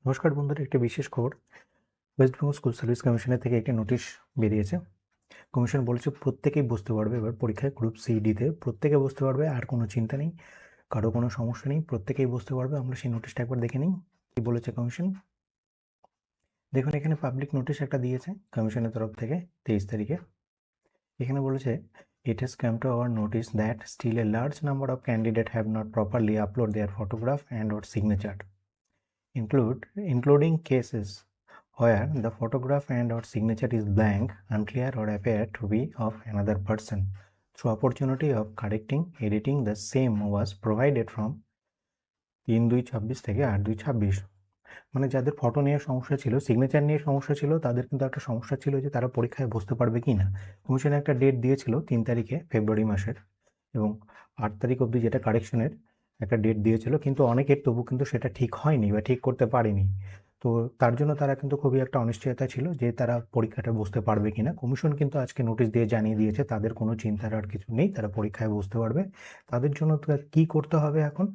নমস্কার বন্ধুরা, একটি বিশেষ খবর। ওয়েস্ট বেঙ্গল স্কুল সার্ভিস কমিশনের থেকে একটি নোটিশ বেরিয়েছে। কমিশন বলেছে প্রত্যেকেই বসতে পারবে এবার পরীক্ষায়, গ্রুপ সি ডিতে প্রত্যেকে বসতে পারবে, আর কোনো চিন্তা নেই, কারো কোনো সমস্যা নেই, প্রত্যেকেই বসতে পারবে। আমরা সেই নোটিশটা একবার দেখে নিই কী বলেছে কমিশন। দেখুন, এখানে পাবলিক নোটিশ একটা দিয়েছে কমিশনের তরফ থেকে 23 তারিখে। এখানে বলেছে, it has come to our notice that still a large number of candidates have not properly uploaded their photograph and or signature, including cases where the photograph and or signature is blank, unclear or appear to be of another person. So opportunity of correcting, editing the same was provided from 3/2/26 থেকে 8/2/26। মানে যাদের photo নিয়ে সমস্যা ছিল, signature নিয়ে সমস্যা ছিল, তাদের কিন্তু একটা সমস্যা ছিল যে তারা পরীক্ষায় বসতে পারবে কি না। কমিশন একটা ডেট দিয়েছিল 3 তারিখে ফেব্রুয়ারি মাসের, এবং 8 তারিখ অবধি যেটা কারেকশনের একটা ডেট দিয়েছিল, কিন্তু অনেকের তবু কিন্তু সেটা ঠিক হয়নি বা ঠিক করতে পারেনি। তো তার জন্য তারা কিন্তু খুবই একটা অনিশ্চয়তা ছিল যে তারা পরীক্ষাটা বসতে পারবে কিনা। কমিশন কিন্তু আজকে নোটিশ দিয়ে জানিয়ে দিয়েছে তাদের কোনো চিন্তার আর কিছু নেই, তারা পরীক্ষায় বসতে পারবে। তাদের জন্য কি করতে হবে এখন,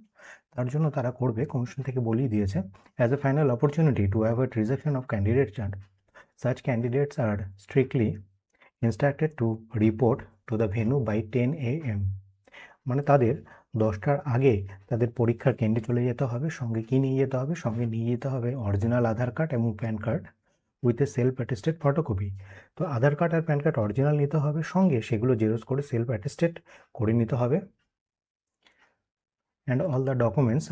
তার জন্য তারা করবে, কমিশন থেকে বলেই দিয়েছে, as a final opportunity to avoid rejection of candidates, such candidates are strictly instructed to report to the venue by 10 AM। মানে তাদের 10টার আগে তাদের পরীক্ষার কেন্দ্রে চলে যেতে হবে। সঙ্গে কি নিয়ে যেতে হবে? সঙ্গে নিয়ে যেতে হবে অরিজিনাল আধার কার্ড এবং pan card with a self attested photocopy. তো আধার কার্ড আর প্যান কার্ড অরিজিনাল নিতে হবে, সঙ্গে সেগুলো জেরক্স করে সেলফ অ্যাটেস্টেড করে নিতে হবে। And all the documents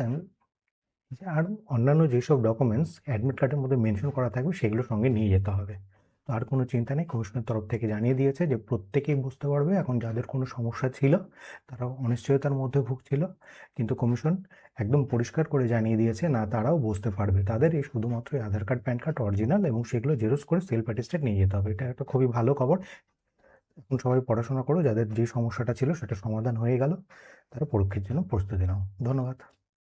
are অন্যান্য যেসব ডকুমেন্টস অ্যাডমিট কার্ডের মধ্যে মেনশন করা থাকবে সেগুলো সঙ্গে নিয়ে যেতে হবে। তো আর কোনো চিন্তা নেই, কমিশনের তরফ থেকে জানিয়ে দিয়েছে যে প্রত্যেকেই বুঝতে পারবে। এখন যাদের কোনো সমস্যা ছিল তারা অনিশ্চয়তার মধ্যে ভুগছিল, কিন্তু কমিশন একদম পরিষ্কার করে জানিয়ে দিয়েছে না, তারাও বুঝতে পারবে। তাদের এই শুধুমাত্র আধার কার্ড প্যান কার্ড অরিজিনাল এবং সেগুলো জেরক্স করে সেলফ অ্যাটেস্টেড নিয়ে যেতে হবে। এটা একটা খুবই ভালো খবর। এখন সবাই পড়াশোনা করো, যাদের যে সমস্যাটা ছিল সেটা সমাধান হয়ে গেল, তারা পরীক্ষার জন্য প্রস্তুতি নাও। ধন্যবাদ।